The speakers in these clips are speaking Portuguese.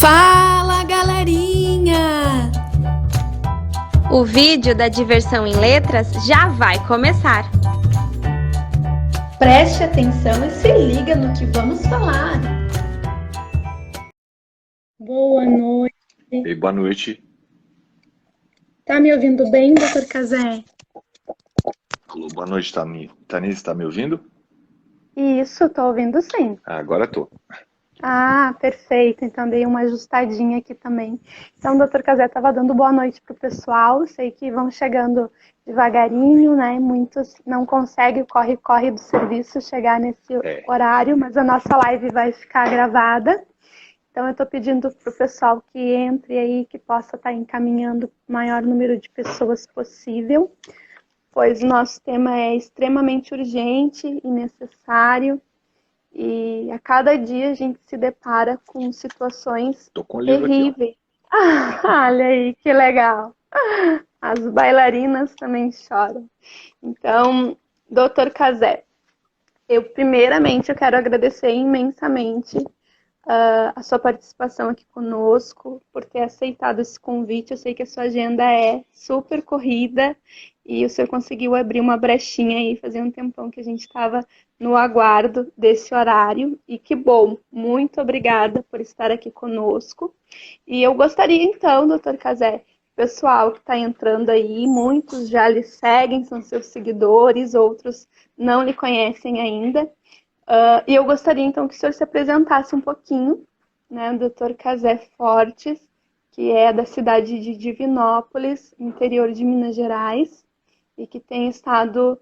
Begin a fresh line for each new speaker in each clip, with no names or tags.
Fala, galerinha!
O vídeo da Diversão em Letras já vai começar.
Preste atenção e se liga no que vamos falar.
Boa noite.
Ei, boa noite.
Tá me ouvindo bem, doutor Cazé?
Alô, boa noite, Tanise, tá me ouvindo?
Isso, tô ouvindo sim.
Agora tô.
Ah, perfeito. Então dei uma ajustadinha aqui também. Então, o doutor Cazé estava dando boa noite pro pessoal. Sei que vão chegando devagarinho, né? Muitos não conseguem o corre-corre do serviço chegar nesse horário, mas a nossa live vai ficar gravada. Então, eu estou pedindo para o pessoal que entre aí, que possa estar encaminhando o maior número de pessoas possível, pois o nosso tema é extremamente urgente e necessário, e a cada dia a gente se depara com situações
Tô com o livro
terríveis. Olha aí, que legal! As bailarinas também choram. Então, doutor Cazé, primeiramente eu quero agradecer imensamente a sua participação aqui conosco, por ter aceitado esse convite. Eu sei que a sua agenda é super corrida e o senhor conseguiu abrir uma brechinha aí, fazia um tempão que a gente estava no aguardo desse horário, e que bom, muito obrigada por estar aqui conosco. E eu gostaria então, doutor Cazé, pessoal que está entrando aí, muitos já lhe seguem, são seus seguidores, outros não lhe conhecem ainda. E eu gostaria, então, que o senhor se apresentasse um pouquinho, né, o Dr. Cazé Fortes, que é da cidade de Divinópolis, interior de Minas Gerais, e que tem estado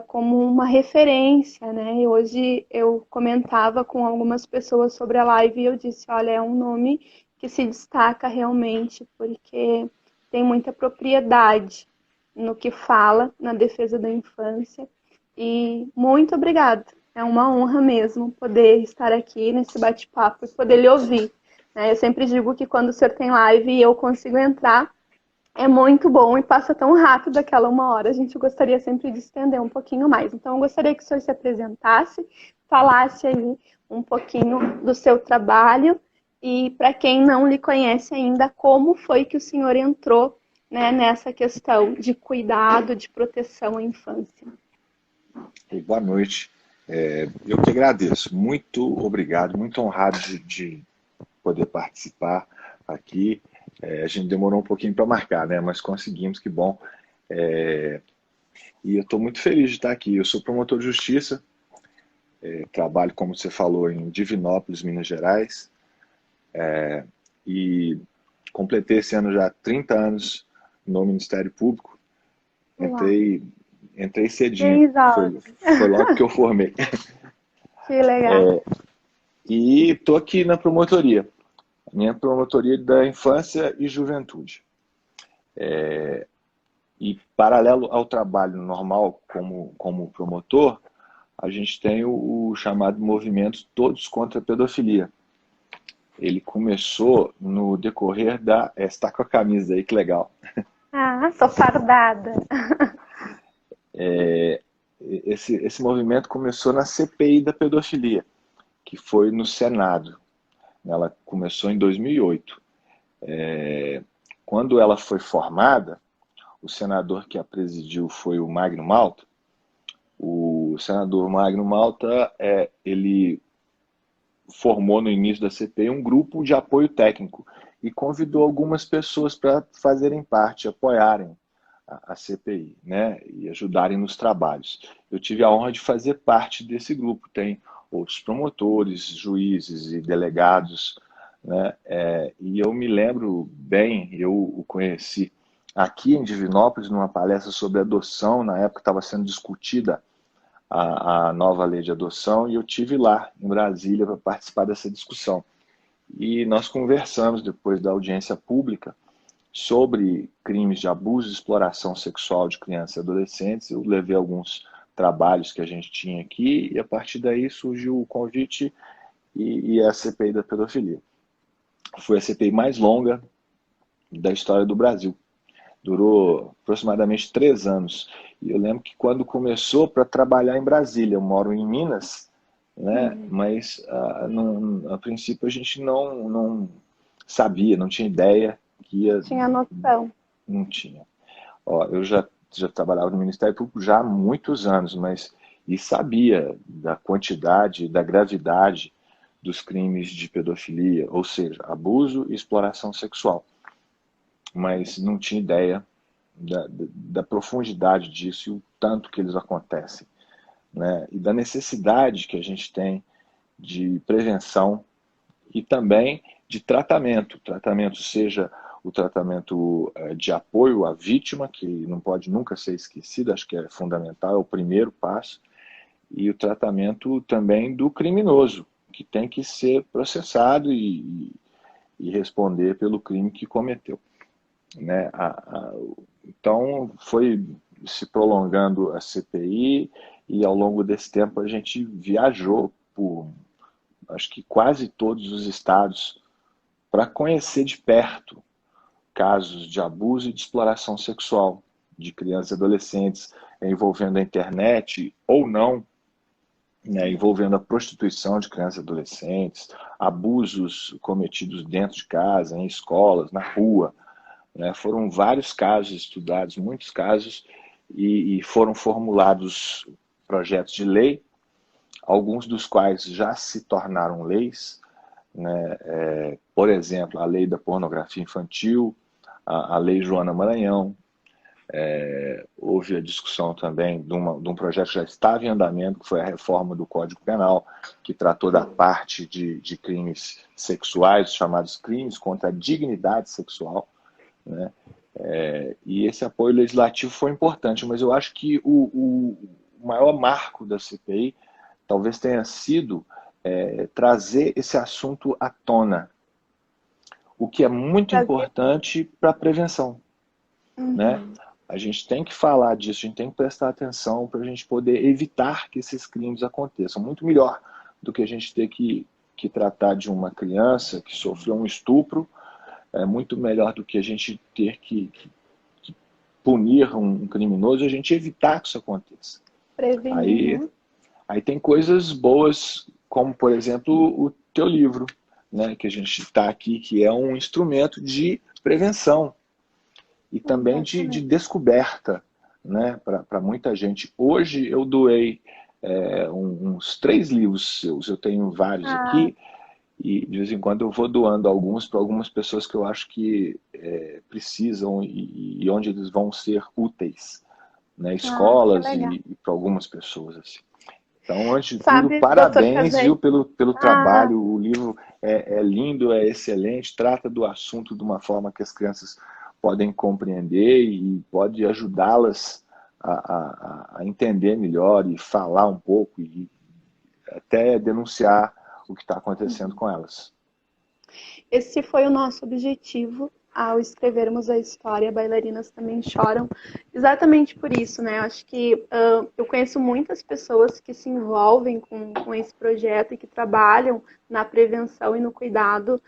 como uma referência, né? E hoje eu comentava com algumas pessoas sobre a live e eu disse, olha, é um nome que se destaca realmente, porque tem muita propriedade no que fala na defesa da infância. E muito obrigada. É uma honra mesmo poder estar aqui nesse bate-papo e poder lhe ouvir. Eu sempre digo que quando o senhor tem live e eu consigo entrar, é muito bom e passa tão rápido aquela uma hora. A gente gostaria sempre de estender um pouquinho mais. Então, eu gostaria que o senhor se apresentasse, falasse aí um pouquinho do seu trabalho e, para quem não lhe conhece ainda, como foi que o senhor entrou, né, nessa questão de cuidado, de proteção à infância.
Boa noite. Eu que agradeço. Muito obrigado, muito honrado de poder participar aqui. A gente demorou um pouquinho para marcar, né? Mas conseguimos, que bom. E eu estou muito feliz de estar aqui. Eu sou promotor de justiça, trabalho, como você falou, em Divinópolis, Minas Gerais. E completei esse ano já 30 anos no Ministério Público. Entrei cedinho, foi logo que eu formei.
Que legal.
E estou aqui na promotoria, minha promotoria da infância e juventude. E paralelo ao trabalho normal como promotor, a gente tem o chamado movimento Todos contra a Pedofilia. Ele começou no decorrer da... Você está com a camisa aí, que legal.
Ah, sou fardada.
Esse movimento começou na CPI da pedofilia, que foi no Senado. Ela começou em 2008. Quando ela foi formada, o senador que a presidiu foi o Magno Malta. O senador Magno Malta, ele formou no início da CPI um grupo de apoio técnico e convidou algumas pessoas para fazerem parte, apoiarem a CPI, né, e ajudarem nos trabalhos. Eu tive a honra de fazer parte desse grupo. Tem outros promotores, juízes e delegados, né, e eu me lembro bem, eu o conheci aqui em Divinópolis, numa palestra sobre adoção. Na época estava sendo discutida a nova lei de adoção, e eu tive lá em Brasília para participar dessa discussão. E nós conversamos depois da audiência pública sobre crimes de abuso e exploração sexual de crianças e adolescentes. Eu levei alguns trabalhos que a gente tinha aqui, e a partir daí surgiu o convite e a CPI da pedofilia. Foi a CPI mais longa da história do Brasil. Durou aproximadamente 3 anos. E eu lembro que quando começou, para trabalhar em Brasília, eu moro em Minas, né? Mas a princípio a gente não sabia, não tinha ideia que ia...
Tinha noção.
Não tinha. Ó, eu já trabalhava no Ministério Público já há muitos anos, mas e sabia da quantidade, da gravidade dos crimes de pedofilia, ou seja, abuso e exploração sexual. Mas não tinha ideia da profundidade disso e o tanto que eles acontecem, né? E da necessidade que a gente tem de prevenção e também de tratamento. Tratamento seja o tratamento de apoio à vítima, que não pode nunca ser esquecido, acho que é fundamental, é o primeiro passo, e o tratamento também do criminoso, que tem que ser processado e responder pelo crime que cometeu, né? Então foi se prolongando a CPI e ao longo desse tempo a gente viajou por, acho que quase todos os estados para conhecer de perto casos de abuso e de exploração sexual de crianças e adolescentes, envolvendo a internet ou não, né, envolvendo a prostituição de crianças e adolescentes, abusos cometidos dentro de casa, em escolas, na rua, né? Foram vários casos estudados, muitos casos, e foram formulados projetos de lei, alguns dos quais já se tornaram leis, né? Por exemplo, a lei da pornografia infantil, a lei Joana Maranhão. Houve a discussão também de um projeto que já estava em andamento, que foi a reforma do Código Penal, que tratou da parte de crimes sexuais, chamados crimes contra a dignidade sexual, né? E esse apoio legislativo foi importante, mas eu acho que o maior marco da CPI talvez tenha sido trazer esse assunto à tona, o que é muito importante para a prevenção, né? A gente tem que falar disso, a gente tem que prestar atenção para a gente poder evitar que esses crimes aconteçam. Muito melhor do que a gente ter que tratar de uma criança que sofreu um estupro, é muito melhor do que a gente ter que punir um criminoso, a gente evitar que isso aconteça.
Prevenir.
Aí tem coisas boas, como, por exemplo, o teu livro, né, que a gente está aqui, que é um instrumento de prevenção e também de descoberta, né, para muita gente. Hoje eu doei uns 3 livros seus, eu tenho vários aqui, e de vez em quando eu vou doando alguns para algumas pessoas que eu acho que precisam e onde eles vão ser úteis, né, escolas e para algumas pessoas, assim. Então, antes de tudo, parabéns, viu, pelo trabalho. O livro é lindo, é excelente, trata do assunto de uma forma que as crianças podem compreender e pode ajudá-las a entender melhor e falar um pouco e até denunciar o que está acontecendo com elas.
Esse foi o nosso objetivo ao escrevermos a história Bailarinas Também Choram, exatamente por isso, né? Acho que eu conheço muitas pessoas que se envolvem com esse projeto e que trabalham na prevenção e no cuidado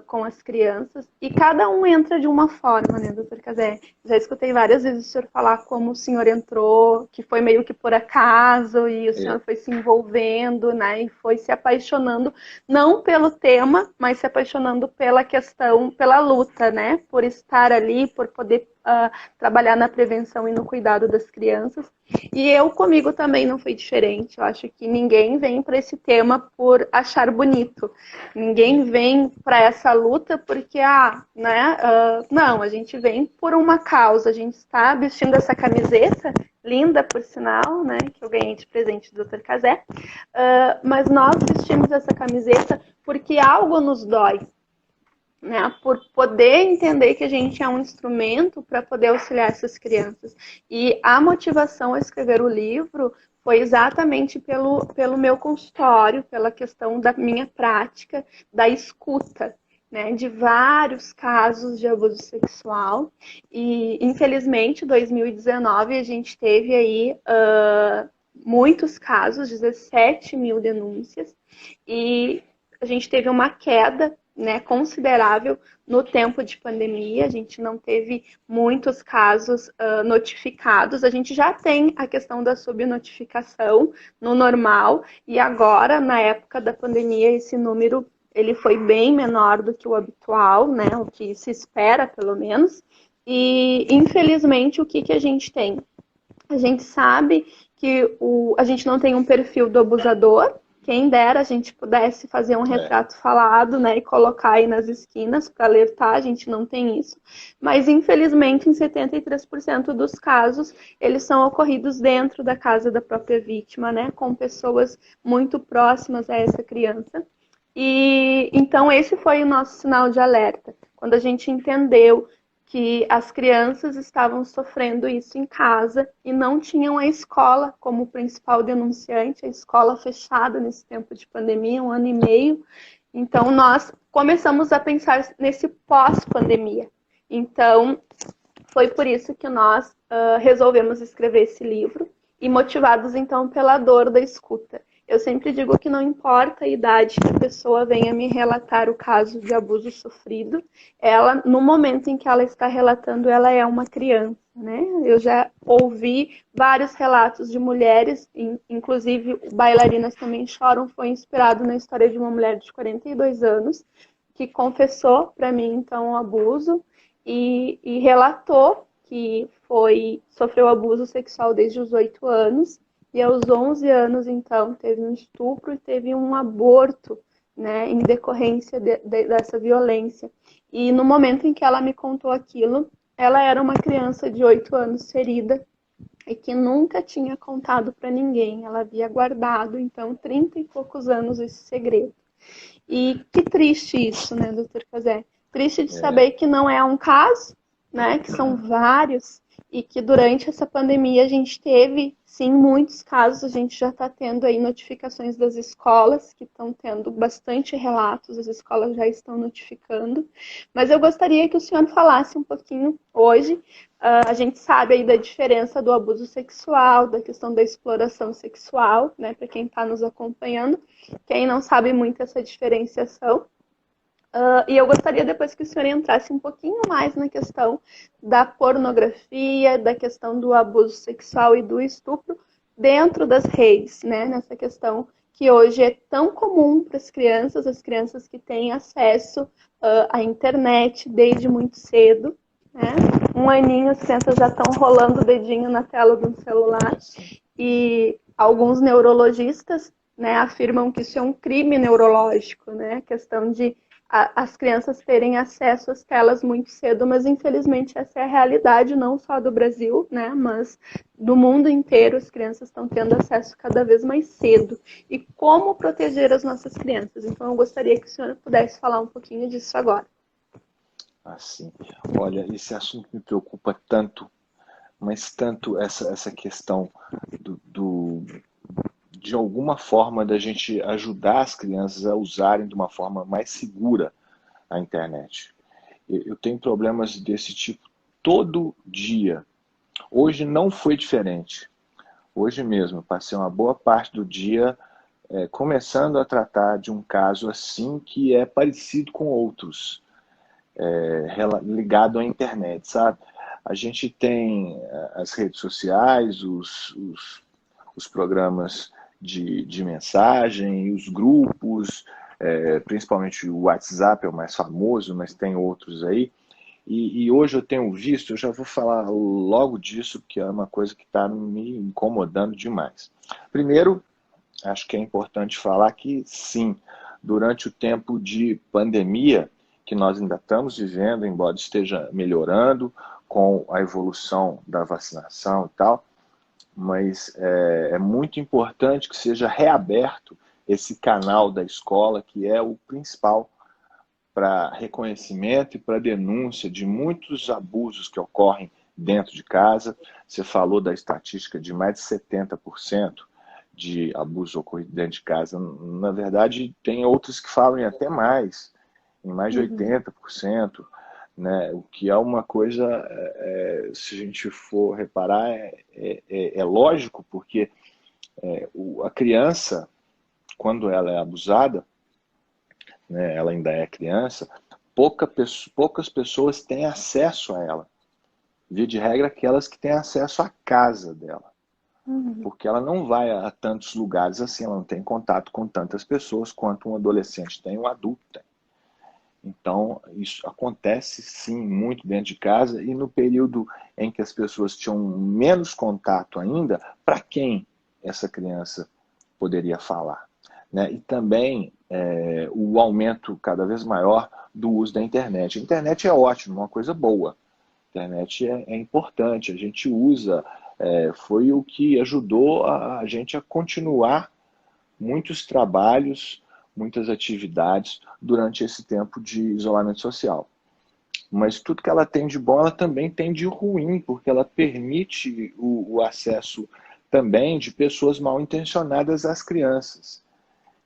com as crianças, e cada um entra de uma forma, né, doutor Cazé? Já escutei várias vezes o senhor falar como o senhor entrou, que foi meio que por acaso, e o senhor foi se envolvendo, né, e foi se apaixonando, não pelo tema, mas se apaixonando pela questão, pela luta, né, por estar ali, por poder trabalhar na prevenção e no cuidado das crianças. E eu comigo também não foi diferente. Eu acho que ninguém vem para esse tema por achar bonito. Ninguém vem para essa luta porque, não, a gente vem por uma causa. A gente está vestindo essa camiseta, linda por sinal, né, que eu ganhei de presente do Dr. Cazé. Mas nós vestimos essa camiseta porque algo nos dói, né, por poder entender que a gente é um instrumento para poder auxiliar essas crianças. E a motivação a escrever o livro foi exatamente pelo meu consultório, pela questão da minha prática, da escuta, né, de vários casos de abuso sexual. E, infelizmente, em 2019, a gente teve aí muitos casos, 17 mil denúncias, e a gente teve uma queda, né, considerável no tempo de pandemia. A gente não teve muitos casos notificados. A gente já tem a questão da subnotificação no normal, e agora, na época da pandemia, esse número ele foi bem menor do que o habitual, né? O que se espera, pelo menos. E, infelizmente, o que a gente tem? A gente sabe que a gente não tem um perfil do abusador. Quem dera a gente pudesse fazer um retrato falado, né, e colocar aí nas esquinas para alertar, a gente não tem isso. Mas, infelizmente, em 73% dos casos, eles são ocorridos dentro da casa da própria vítima, né, com pessoas muito próximas a essa criança. E então esse foi o nosso sinal de alerta. Quando a gente entendeu que as crianças estavam sofrendo isso em casa e não tinham a escola como principal denunciante, a escola fechada nesse tempo de pandemia, 1 ano e meio. Então, nós começamos a pensar nesse pós-pandemia. Então, foi por isso que nós resolvemos escrever esse livro e motivados, então, pela dor da escuta. Eu sempre digo que não importa a idade que a pessoa venha me relatar o caso de abuso sofrido, ela, no momento em que ela está relatando, ela é uma criança, né? Eu já ouvi vários relatos de mulheres, inclusive Bailarinas Também Choram, foi inspirado na história de uma mulher de 42 anos, que confessou para mim, então, o abuso e relatou que sofreu abuso sexual desde os 8 anos, e aos 11 anos, então, teve um estupro e teve um aborto, né, em decorrência dessa violência. E no momento em que ela me contou aquilo, ela era uma criança de 8 anos ferida e que nunca tinha contado para ninguém. Ela havia guardado, então, 30 e poucos anos esse segredo. E que triste isso, né, doutor Cazé? Triste de saber que não é um caso, né, que são vários, e que durante essa pandemia a gente teve, sim, muitos casos. A gente já está tendo aí notificações das escolas, que estão tendo bastante relatos, as escolas já estão notificando. Mas eu gostaria que o senhor falasse um pouquinho hoje. A gente sabe aí da diferença do abuso sexual, da questão da exploração sexual, né, para quem está nos acompanhando. Quem não sabe muito essa diferenciação. E eu gostaria depois que o senhor entrasse um pouquinho mais na questão da pornografia, da questão do abuso sexual e do estupro dentro das redes, né? Nessa questão que hoje é tão comum para as crianças que têm acesso à internet desde muito cedo, né? 1 aninho, as crianças já estão rolando o dedinho na tela de um celular. E alguns neurologistas, né, afirmam que isso é um crime neurológico, né? A questão de as crianças terem acesso às telas muito cedo, mas infelizmente essa é a realidade não só do Brasil, né, mas do mundo inteiro. As crianças estão tendo acesso cada vez mais cedo. E como proteger as nossas crianças? Então eu gostaria que o senhor pudesse falar um pouquinho disso agora.
Assim, olha, esse assunto me preocupa tanto, mas tanto essa questão de alguma forma da gente ajudar as crianças a usarem de uma forma mais segura a internet. Eu tenho problemas desse tipo todo dia. Hoje não foi diferente. Hoje mesmo, passei uma boa parte do dia começando a tratar de um caso assim que é parecido com outros, ligado à internet, sabe? A gente tem as redes sociais, os programas de mensagem, os grupos, principalmente o WhatsApp é o mais famoso, mas tem outros aí. E hoje eu tenho visto, eu já vou falar logo disso, porque é uma coisa que está me incomodando demais. Primeiro, acho que é importante falar que sim, durante o tempo de pandemia, que nós ainda estamos vivendo, embora esteja melhorando com a evolução da vacinação e tal, mas é muito importante que seja reaberto esse canal da escola, que é o principal para reconhecimento e para denúncia de muitos abusos que ocorrem dentro de casa. Você falou da estatística de mais de 70% de abuso ocorrido dentro de casa. Na verdade, tem outros que falam em até mais, em mais de 80%. Né, o que é uma coisa, se a gente for reparar, é lógico, porque a criança, quando ela é abusada, né, ela ainda é criança, poucas pessoas têm acesso a ela. Via de regra, aquelas que têm acesso à casa dela. porque ela não vai a tantos lugares assim, ela não tem contato com tantas pessoas quanto um adolescente tem, um adulto tem. Então, isso acontece sim muito dentro de casa, e no período em que as pessoas tinham menos contato ainda, para quem essa criança poderia falar? Né? E também o aumento cada vez maior do uso da internet. A internet é ótimo, uma coisa boa. A internet é importante, a gente usa, foi o que ajudou a gente a continuar muitos trabalhos, muitas atividades durante esse tempo de isolamento social. Mas tudo que ela tem de bom, ela também tem de ruim, porque ela permite o acesso também de pessoas mal intencionadas às crianças.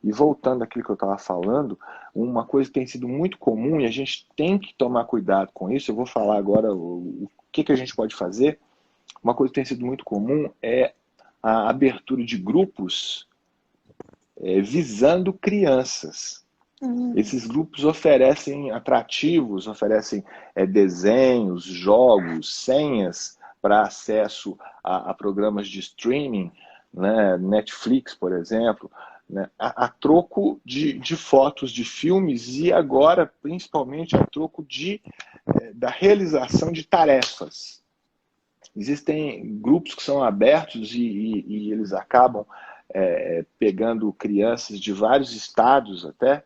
E voltando àquilo que eu estava falando, uma coisa que tem sido muito comum, e a gente tem que tomar cuidado com isso, eu vou falar agora o que a gente pode fazer. Uma coisa que tem sido muito comum é a abertura de grupos visando crianças. Esses grupos oferecem atrativos, oferecem desenhos, jogos, senhas para acesso a programas de streaming, né? Netflix, por exemplo, né? A troco de fotos de filmes, e agora, principalmente, a troco da realização de tarefas. Existem grupos que são abertos e eles acabam pegando crianças de vários estados até,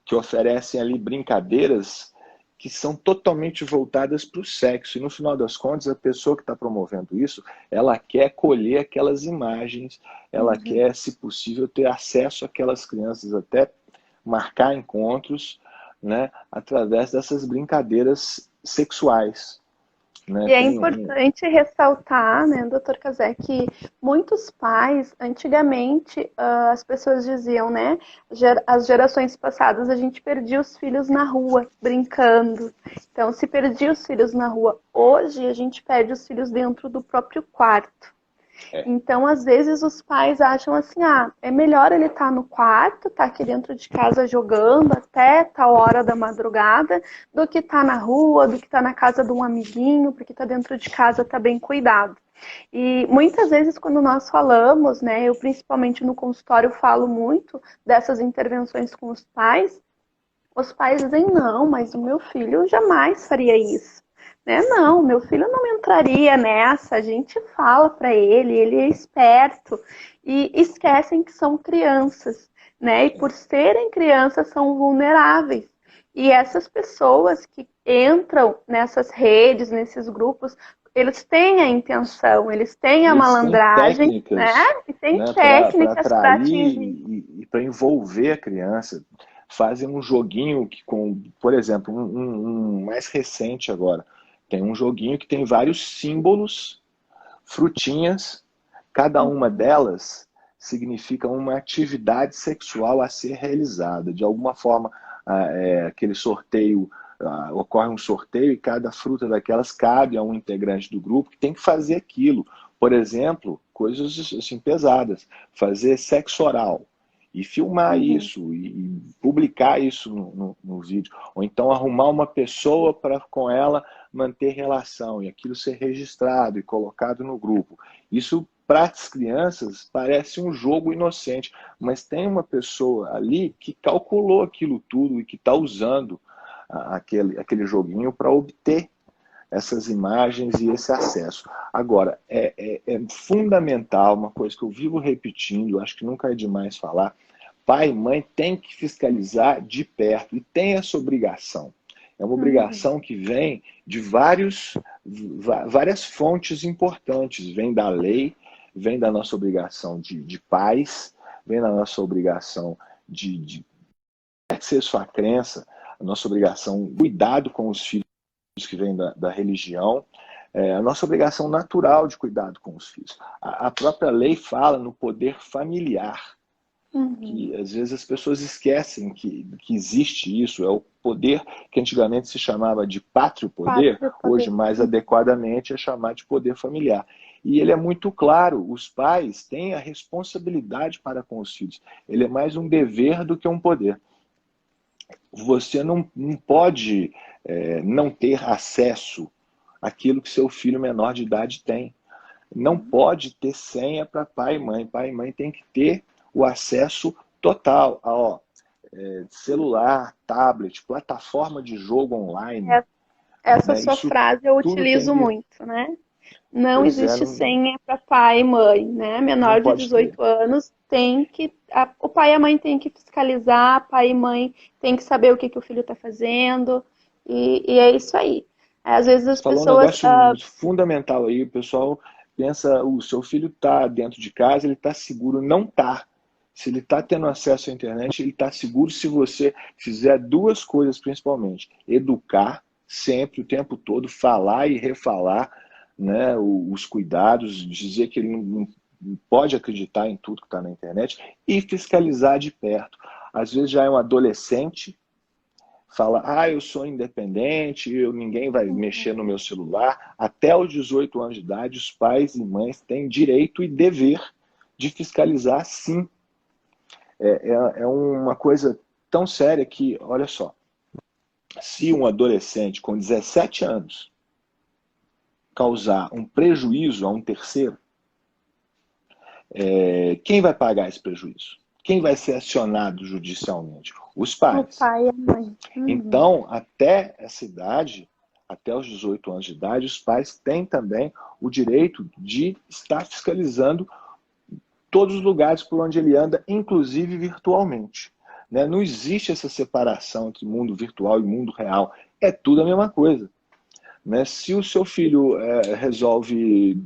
que oferecem ali brincadeiras que são totalmente voltadas para o sexo. E no final das contas, a pessoa que está promovendo isso, ela quer colher aquelas imagens, ela quer, se possível, ter acesso àquelas crianças, até marcar encontros, né, através dessas brincadeiras sexuais. Né?
E é importante ressaltar, né, doutor Cazé, que muitos pais, antigamente, as pessoas diziam, né, as gerações passadas, a gente perdia os filhos na rua, brincando. Então, se perdia os filhos na rua, hoje a gente perde os filhos dentro do próprio quarto. Então, às vezes, os pais acham assim, é melhor ele estar no quarto, estar aqui dentro de casa jogando até tal hora da madrugada, do que estar na rua, do que estar na casa de um amiguinho, porque estar dentro de casa está bem cuidado. E muitas vezes, quando nós falamos, né, eu principalmente no consultório falo muito dessas intervenções com os pais dizem, não, mas o meu filho jamais faria isso. Não, meu filho não entraria nessa, a gente fala para ele é esperto, e esquecem que são crianças, né? E por serem crianças são vulneráveis. E essas pessoas que entram nessas redes, nesses grupos, eles têm a intenção, eles têm a malandragem, né? E tem técnicas para atingir.
E para envolver a criança. Fazem um joguinho que, por exemplo, um mais recente agora, tem um joguinho que tem vários símbolos, frutinhas, cada uma delas significa uma atividade sexual a ser realizada. De alguma forma, aquele sorteio, ocorre um sorteio e cada fruta daquelas cabe a um integrante do grupo que tem que fazer aquilo. Por exemplo, coisas assim pesadas, fazer sexo oral. E filmar isso, e publicar isso no vídeo. Ou então arrumar uma pessoa para com ela manter relação, e aquilo ser registrado e colocado no grupo. Isso, para as crianças, parece um jogo inocente, mas tem uma pessoa ali que calculou aquilo tudo e que está usando aquele joguinho para obter essas imagens e esse acesso. Agora, é fundamental, uma coisa que eu vivo repetindo, acho que nunca é demais falar, pai e mãe têm que fiscalizar de perto, e tem essa obrigação. É uma obrigação que vem de várias fontes importantes. Vem da lei, vem da nossa obrigação de pais, vem da nossa obrigação de acesso à crença, a nossa obrigação de cuidado com os filhos que vêm da religião, a nossa obrigação natural de cuidado com os filhos. A própria lei fala no poder familiar. Que às vezes as pessoas esquecem que existe isso, é o poder que antigamente se chamava de pátrio poder, hoje mais adequadamente é chamado de poder familiar. E ele é muito claro, os pais têm a responsabilidade para com os filhos, ele é mais um dever do que um poder. Você não pode não ter acesso àquilo que seu filho menor de idade tem. Não pode ter senha para pai e mãe. Pai e mãe tem que ter o acesso total a celular, tablet, plataforma de jogo online.
Essa
Né?
sua
Isso
frase eu
tudo tem
utilizo
que...
muito, né? Não
Pois é,
existe senha para pai e mãe, né?
não
Menor de
pode ter.
18 anos tem que. O pai e a mãe tem que fiscalizar, pai e mãe tem que saber o que o filho está fazendo, e é isso aí. Às vezes as
Você falou um
pessoas.
negócio fundamental aí, o pessoal pensa, o seu filho está dentro de casa, ele está seguro, não está. Se ele está tendo acesso à internet, ele está seguro se você fizer duas coisas principalmente. Educar sempre, o tempo todo, falar e refalar, né, os cuidados, dizer que ele não pode acreditar em tudo que está na internet e fiscalizar de perto. Às vezes já é um adolescente, fala, eu sou independente, ninguém vai mexer no meu celular. Até os 18 anos de idade, os pais e mães têm direito e dever de fiscalizar, sim. É uma coisa tão séria que, olha só, se um adolescente com 17 anos causar um prejuízo a um terceiro, quem vai pagar esse prejuízo? Quem vai ser acionado judicialmente? Os pais.
O pai e a mãe.
Então, até essa idade, até os 18 anos de idade, os pais têm também o direito de estar fiscalizando todos os lugares por onde ele anda, inclusive virtualmente. Né? Não existe essa separação entre mundo virtual e mundo real. É tudo a mesma coisa. Né? Se o seu filho resolve,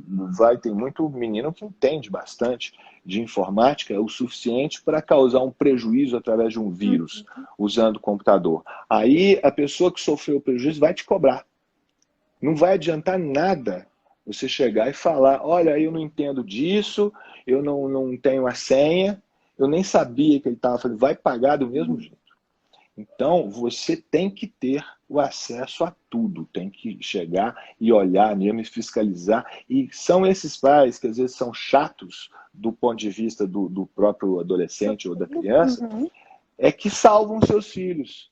tem muito menino que entende bastante de informática, o suficiente para causar um prejuízo através de um vírus, usando o computador. Aí a pessoa que sofreu o prejuízo vai te cobrar. Não vai adiantar nada você chegar e falar, olha, eu não entendo disso, eu não tenho a senha, eu nem sabia que ele estava fazendo. Vai pagar do mesmo jeito. Então, você tem que ter o acesso a tudo, tem que chegar e olhar mesmo e fiscalizar. E são esses pais que às vezes são chatos do ponto de vista do próprio adolescente ou da criança, é que salvam seus filhos.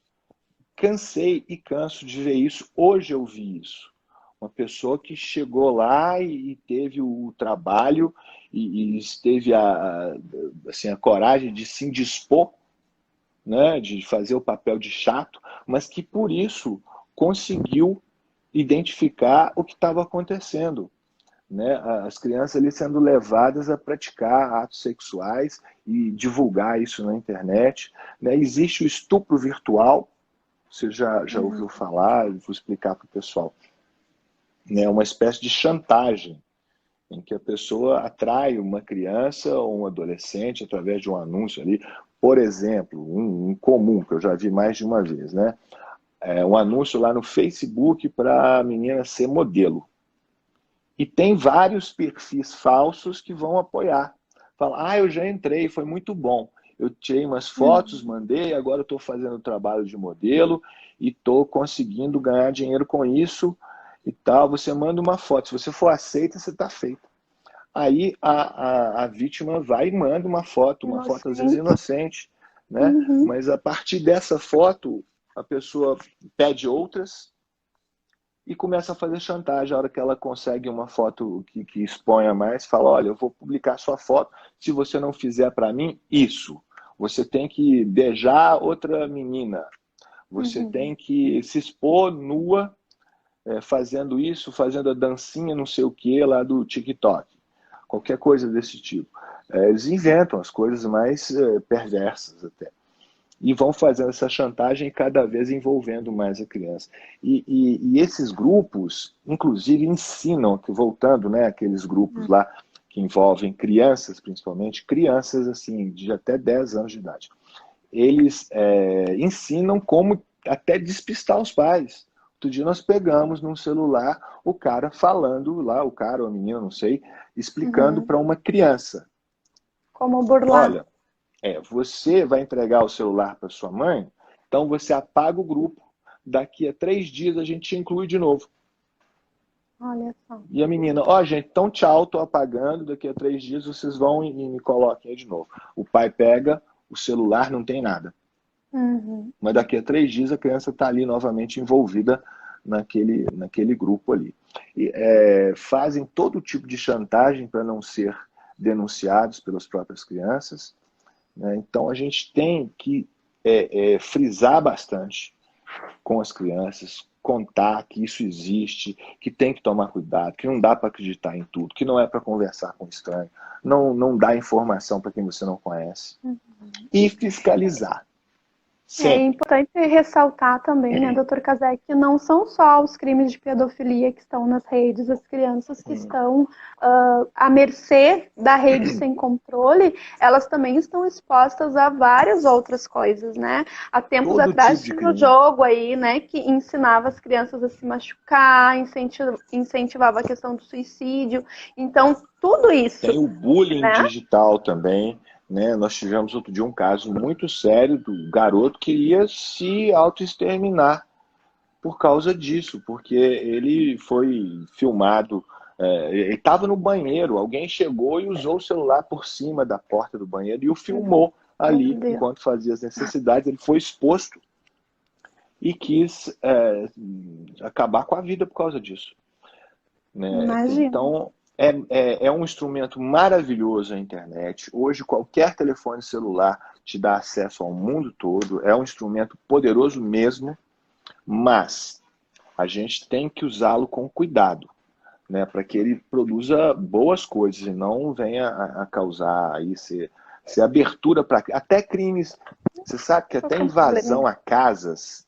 Cansei e canso de ver isso. Hoje eu vi isso. Uma pessoa que chegou lá e teve o trabalho e teve a coragem de se indispor, né, de fazer o papel de chato, mas que por isso conseguiu identificar o que estava acontecendo. Né? As crianças ali sendo levadas a praticar atos sexuais e divulgar isso na internet. Né? Existe o estupro virtual, você já ouviu falar, vou explicar para o pessoal. É uma espécie de chantagem, em que a pessoa atrai uma criança ou um adolescente através de um anúncio ali. Por exemplo, um comum, que eu já vi mais de uma vez, né? Um anúncio lá no Facebook para a menina ser modelo. E tem vários perfis falsos que vão apoiar. Fala, eu já entrei, foi muito bom. Eu tirei umas fotos, mandei, agora eu estou fazendo trabalho de modelo e estou conseguindo ganhar dinheiro com isso e tal. Você manda uma foto. Se você for aceita, você está feito. Aí a vítima vai e manda uma foto às vezes inocente, né? Mas a partir dessa foto, a pessoa pede outras e começa a fazer chantagem. A hora que ela consegue uma foto que exponha mais, fala, olha, eu vou publicar sua foto, se você não fizer para mim, isso. Você tem que beijar outra menina, você tem que se expor nua, fazendo isso, fazendo a dancinha não sei o que lá do TikTok. Qualquer coisa desse tipo. Eles inventam as coisas mais perversas até. E vão fazendo essa chantagem cada vez envolvendo mais a criança. E esses grupos, inclusive, ensinam, voltando, né, aqueles grupos lá que envolvem crianças, principalmente, crianças assim, de até 10 anos de idade. Eles ensinam como até despistar os pais. Outro dia nós pegamos num celular o cara falando lá, o cara ou a menina, não sei, explicando para uma criança.
Como burlar.
Olha, você vai entregar o celular para sua mãe, então você apaga o grupo. Daqui a 3 dias a gente te inclui de novo.
Olha só.
E a menina, gente, então tchau, tô apagando, daqui a 3 dias vocês vão e me coloquem aí de novo. O pai pega, o celular não tem nada. Mas daqui a 3 dias a criança está ali novamente envolvida naquele grupo ali. E, fazem todo tipo de chantagem para não ser denunciados pelas próprias crianças, né? Então a gente tem que frisar bastante com as crianças, contar que isso existe, que tem que tomar cuidado, que não dá para acreditar em tudo, que não é para conversar com estranho, não dá informação para quem você não conhece. E fiscalizar.
É
Sempre.
importante ressaltar também, né, doutor Casé, que não são só os crimes de pedofilia que estão nas redes, as crianças que estão à mercê da rede sem controle, elas também estão expostas a várias outras coisas, né? Há tempos
Todo
atrás
tipo de
tinha um
crime.
jogo aí, né, que ensinava as crianças a se machucar, incentivava a questão do suicídio. Então, tudo isso,
Tem o bullying
né?
digital também, né? Nós tivemos outro dia um caso muito sério do garoto que ia se autoexterminar por causa disso, porque ele foi filmado, ele estava no banheiro, alguém chegou e usou o celular por cima da porta do banheiro e o filmou
Meu
ali
Deus.
enquanto fazia as necessidades. Ele foi exposto e quis acabar com a vida por causa disso, né?
Imagina.
Então, é um instrumento maravilhoso a internet. Hoje, qualquer telefone celular te dá acesso ao mundo todo. É um instrumento poderoso mesmo, mas a gente tem que usá-lo com cuidado, né, para que ele produza boas coisas e não venha a causar aí ser abertura para até crimes. Você sabe que até invasão a casas,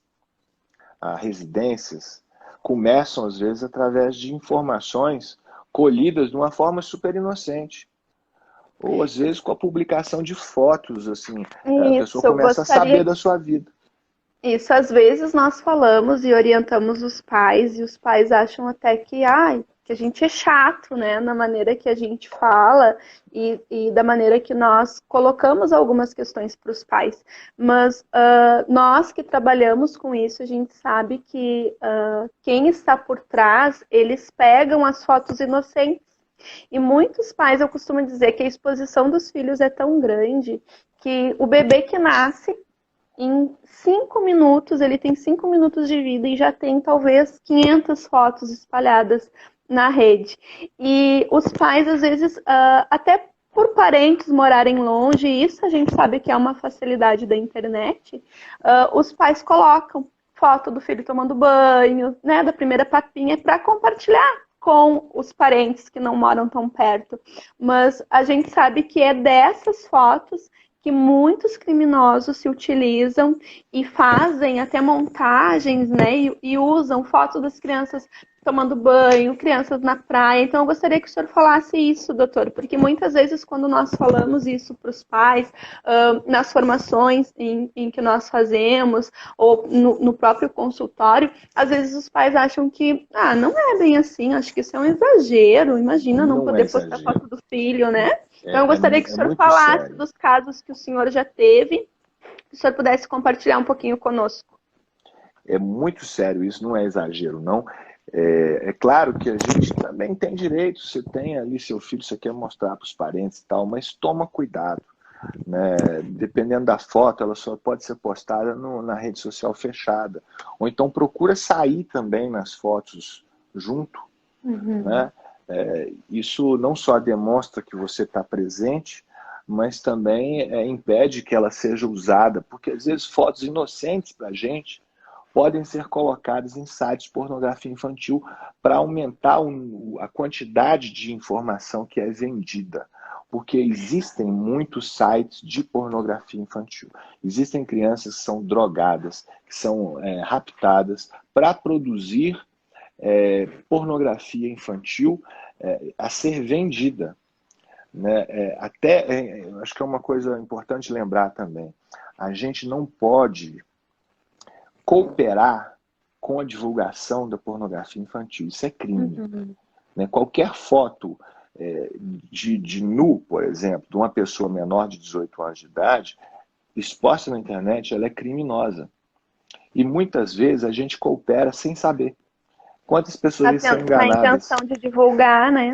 a residências, começam às vezes através de informações colhidas de uma forma super inocente. Ou às vezes com a publicação de fotos, assim, a pessoa começa a saber da sua vida.
Isso, às vezes nós falamos e orientamos os pais, e os pais acham até que a gente é chato, né, na maneira que a gente fala e da maneira que nós colocamos algumas questões para os pais. Mas nós que trabalhamos com isso, a gente sabe que quem está por trás, eles pegam as fotos inocentes. E muitos pais, eu costumo dizer que a exposição dos filhos é tão grande que o bebê que nasce, em 5 minutos, ele tem 5 minutos de vida e já tem talvez 500 fotos espalhadas na rede. E os pais, às vezes, até por parentes morarem longe, isso a gente sabe que é uma facilidade da internet, os pais colocam foto do filho tomando banho, né, da primeira papinha, para compartilhar com os parentes que não moram tão perto. Mas a gente sabe que é dessas fotos que muitos criminosos se utilizam e fazem até montagens, né, e usam fotos das crianças tomando banho, crianças na praia. Então eu gostaria que o senhor falasse isso, doutor, porque muitas vezes quando nós falamos isso para os pais, nas formações em que nós fazemos, ou no próprio consultório, às vezes os pais acham que, não é bem assim, acho que isso é um exagero, imagina não poder postar foto do filho, né? Então eu gostaria que o senhor falasse dos casos que o senhor já teve, que o senhor pudesse compartilhar um pouquinho conosco.
É muito sério, isso não é exagero, não. É claro que a gente também tem direito, você tem ali seu filho, você quer mostrar para os parentes e tal, mas toma cuidado, né? Dependendo da foto, ela só pode ser postada na rede social fechada. Ou então procura sair também nas fotos junto, né? Isso não só demonstra que você está presente, mas também impede que ela seja usada, porque às vezes fotos inocentes para a gente podem ser colocadas em sites de pornografia infantil para aumentar a quantidade de informação que é vendida. Porque existem muitos sites de pornografia infantil. Existem crianças que são drogadas, que são raptadas para produzir pornografia infantil a ser vendida, né? Acho que é uma coisa importante lembrar também. A gente não pode cooperar com a divulgação da pornografia infantil. Isso é crime. Né? Qualquer foto de nu, por exemplo, de uma pessoa menor de 18 anos de idade, exposta na internet, ela é criminosa. E muitas vezes a gente coopera sem saber. Quantas pessoas são enganadas?
A intenção de divulgar, né?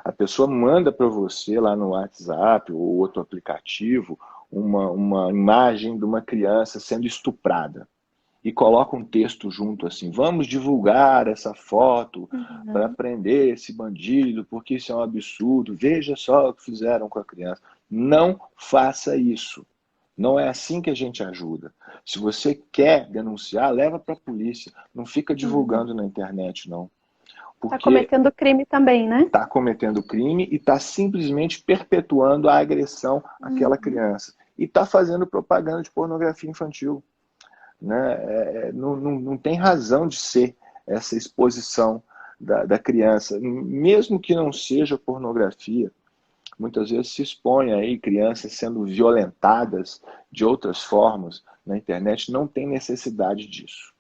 A pessoa manda para você lá no WhatsApp ou outro aplicativo uma imagem de uma criança sendo estuprada. e coloca um texto junto assim, vamos divulgar essa foto para prender esse bandido, porque isso é um absurdo, veja só o que fizeram com a criança. Não faça isso. Não é assim que a gente ajuda. Se você quer denunciar, leva para a polícia. Não fica divulgando na internet, não.
Tá
Porque
cometendo crime também, né?
está cometendo crime e está simplesmente perpetuando a agressão àquela criança. E está fazendo propaganda de pornografia infantil. Né? Não tem razão de ser essa exposição da criança. Mesmo que não seja pornografia, muitas vezes se expõe aí crianças sendo violentadas de outras formas na internet. Não tem necessidade disso.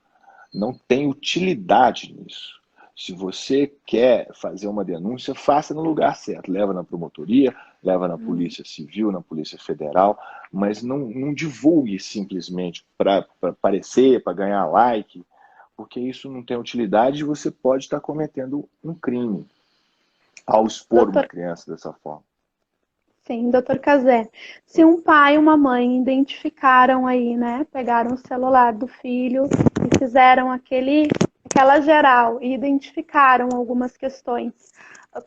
Não tem utilidade nisso. Se você quer fazer uma denúncia, faça no lugar certo. Leva na promotoria, leva na Polícia Civil, na Polícia Federal, mas não divulgue simplesmente para aparecer, para ganhar like, porque isso não tem utilidade e você pode estar cometendo um crime ao expor uma criança dessa forma.
Sim, doutor Cazé. Se um pai e uma mãe identificaram aí, né? Pegaram o celular do filho e fizeram aquela geral e identificaram algumas questões.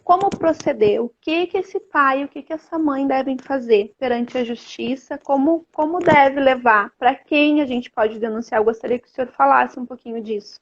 Como proceder? O que esse pai e o que essa mãe devem fazer perante a justiça? Como deve levar? Para quem a gente pode denunciar? Eu gostaria que o senhor falasse um pouquinho disso.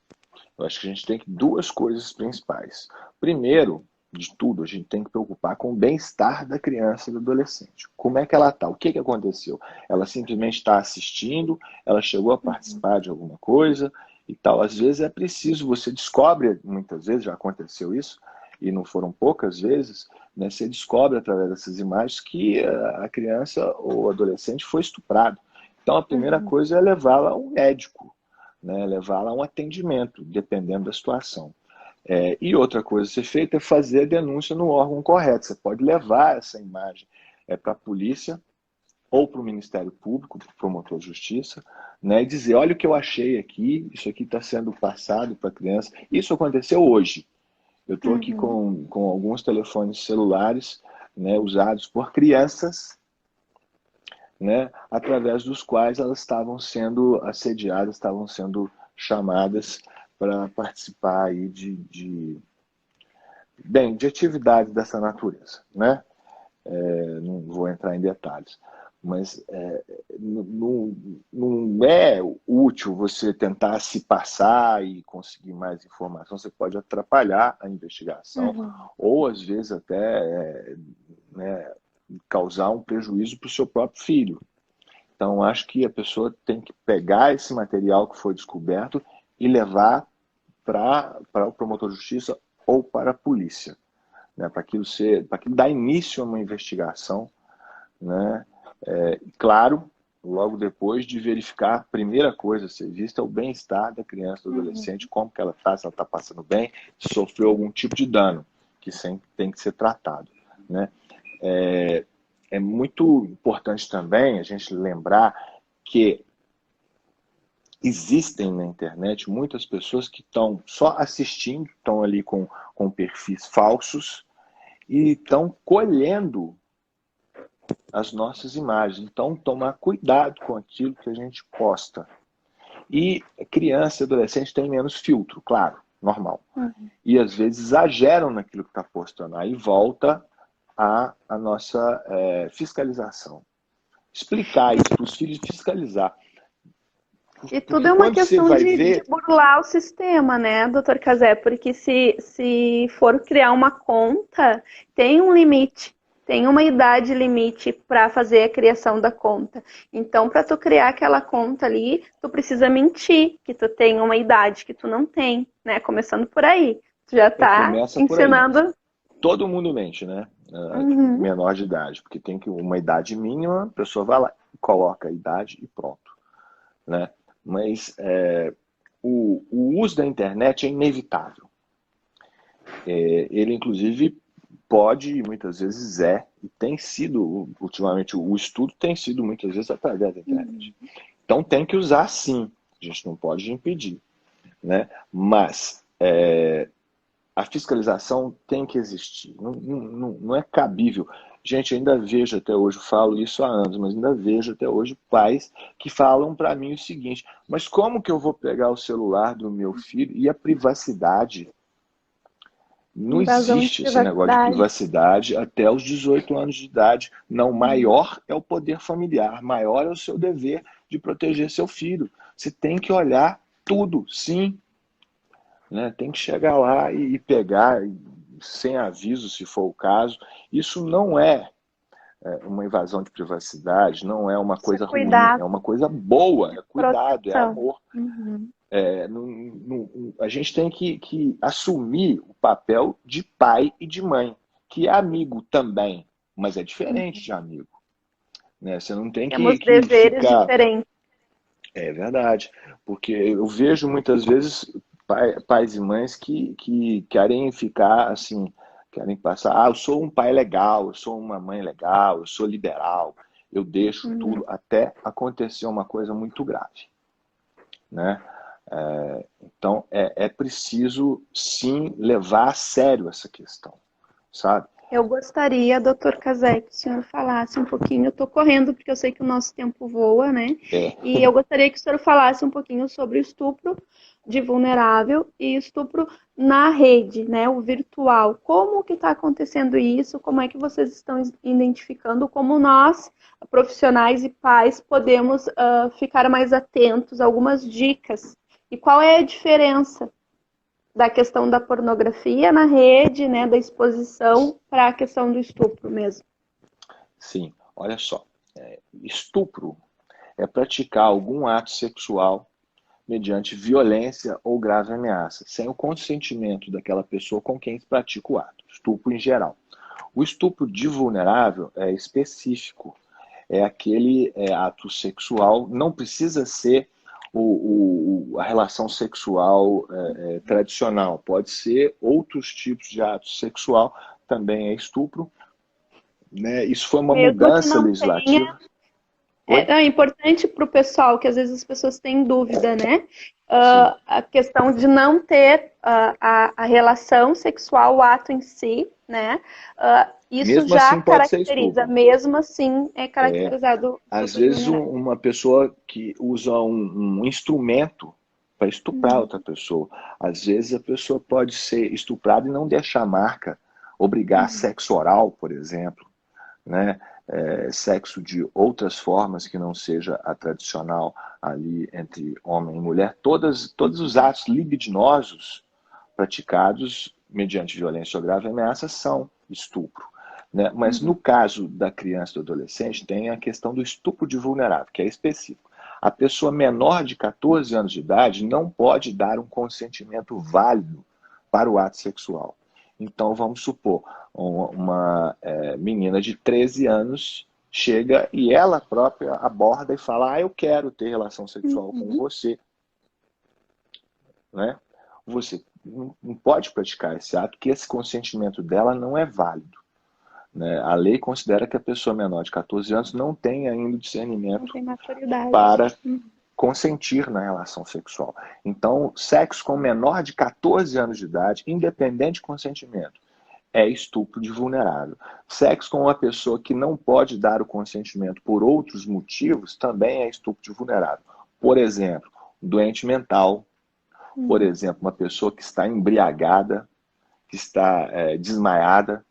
Eu acho que a gente tem duas coisas principais. Primeiro, de tudo, a gente tem que preocupar com o bem-estar da criança e do adolescente. Como é que ela está? O que aconteceu? Ela simplesmente está assistindo, ela chegou a participar de alguma coisa e tal. Às vezes é preciso, você descobre, muitas vezes já aconteceu isso, e não foram poucas vezes, né, você descobre através dessas imagens que a criança ou adolescente foi estuprado. Então a primeira coisa é levá-la a um médico, né, levá-la a um atendimento, dependendo da situação. E outra coisa a ser feita é fazer a denúncia no órgão correto. Você pode levar essa imagem para a polícia ou para o Ministério Público, para o promotor de justiça, né, e dizer, olha o que eu achei aqui, isso aqui está sendo passado para a criança. Isso aconteceu hoje. Eu estou aqui com alguns telefones celulares, né, usados por crianças, né, através dos quais elas estavam sendo assediadas, estavam sendo chamadas para participar aí de atividades dessa natureza, né? Não vou entrar em detalhes, mas não é útil você tentar se passar e conseguir mais informação. Você pode atrapalhar a investigação ou às vezes até né, causar um prejuízo para o seu próprio filho. Então acho que a pessoa tem que pegar esse material que foi descoberto e levar para o promotor de justiça ou para a polícia, né, para aquilo dar início a uma investigação, né, claro, logo depois de verificar, a primeira coisa a ser vista é o bem-estar da criança, do adolescente, como que ela está, se ela está passando bem, se sofreu algum tipo de dano, que sempre tem que ser tratado, né. É muito importante também a gente lembrar que existem na internet muitas pessoas que estão só assistindo, estão ali com perfis falsos e estão colhendo as nossas imagens. Então, tomar cuidado com aquilo que a gente posta. E criança e adolescente tem menos filtro, claro, normal. E às vezes exageram naquilo que está postando. Aí volta a nossa fiscalização. Explicar isso para os filhos, fiscalizar.
E tudo é uma questão de burlar o sistema, né, doutor Cazé? Porque se for criar uma conta, tem um limite, tem uma idade limite para fazer a criação da conta. Então, para tu criar aquela conta ali, tu precisa mentir que tu tem uma idade que tu não tem, né? Começando por aí. Tu já tá ensinando.
Todo mundo mente, né? Menor de idade, porque tem uma idade mínima, a pessoa vai lá, coloca a idade e pronto, né? Mas o uso da internet é inevitável. Ele, inclusive, pode, e muitas vezes e tem sido, ultimamente, o estudo tem sido muitas vezes através da internet. Então tem que usar sim, a gente não pode impedir, né? Mas a fiscalização tem que existir, não é cabível. Gente, ainda vejo até hoje, eu falo isso há anos, mas ainda vejo até hoje pais que falam para mim o seguinte: mas como que eu vou pegar o celular do meu filho e a privacidade? Não
Invasão de
existe esse negócio de
privacidade.
privacidade até os 18 anos de idade. Não, maior é o poder familiar, maior é o seu dever de proteger seu filho. Você tem que olhar tudo, sim, né? Tem que chegar lá e pegar sem aviso, se for o caso. Isso não é uma invasão de privacidade, não é uma
Isso é
coisa ruim, é
cuidado,
uma coisa boa, é cuidado, é
proteção.
amor.
Uhum.
A gente tem que assumir o papel de pai e de mãe, que é amigo também, mas é diferente de amigo. Né? Você não tem
Temos
que
deveres
ficar.
diferentes.
É verdade, porque eu vejo muitas vezes pais e mães que querem ficar assim, querem passar, eu sou um pai legal, eu sou uma mãe legal, eu sou liberal, eu deixo
Uhum.
tudo até acontecer uma coisa muito grave, né? Então é preciso sim levar a sério essa questão, sabe?
Eu gostaria, doutor Cazé, que o senhor falasse um pouquinho. Eu estou correndo porque eu sei que o nosso tempo voa, né?
É,
E eu gostaria que o senhor falasse um pouquinho sobre o estupro de vulnerável e estupro na rede, né? O virtual. Como que está acontecendo isso? Como é que vocês estão identificando? Como nós, profissionais e pais, podemos ficar mais atentos? Algumas dicas. E qual é a diferença da questão da pornografia na rede, né, da exposição para a questão do estupro mesmo?
sim, olha só, estupro é praticar algum ato sexual mediante violência ou grave ameaça, sem o consentimento daquela pessoa com quem se pratica o ato. Estupro em geral. O estupro de vulnerável é específico, é aquele ato sexual, não precisa ser a relação sexual tradicional, pode ser outros tipos de ato sexual, também é estupro. Né? Isso foi uma
Mesmo que
mudança
não tenha.
legislativa. Oi?
É importante para o pessoal, que às vezes as pessoas têm dúvida, né?
Sim.
A questão de não ter a relação sexual, o ato em si, né? Isso
Mesmo
já
assim pode ser
caracteriza,
estupro.
mesmo assim é caracterizado
Às
estupro de
vezes
vulnerável.
uma pessoa que usa um instrumento para estuprar outra pessoa. Às vezes a pessoa pode ser estuprada e não deixar marca, obrigar sexo oral, por exemplo, né? Sexo de outras formas que não seja a tradicional ali entre homem e mulher. Todos os atos libidinosos praticados mediante violência ou grave ameaça são estupro. Né? Mas no caso da criança e do adolescente, tem a questão do estupro de vulnerável, que é específico. A pessoa menor de 14 anos de idade não pode dar um consentimento válido para o ato sexual. Então, vamos supor, uma menina de 13 anos chega e ela própria aborda e fala: eu quero ter relação sexual com você. Né? Você não pode praticar esse ato, que esse consentimento dela não é válido. Né? A lei considera que a pessoa menor de 14 anos não tem ainda
Não
discernimento
tem maturidade.
para consentir na relação sexual. Então, sexo com menor de 14 anos de idade, independente de consentimento, é estupro de vulnerável. Sexo com uma pessoa que não pode dar o consentimento por outros motivos também é estupro de vulnerável. Por exemplo, um doente mental, por exemplo, uma pessoa que está embriagada, que está desmaiada,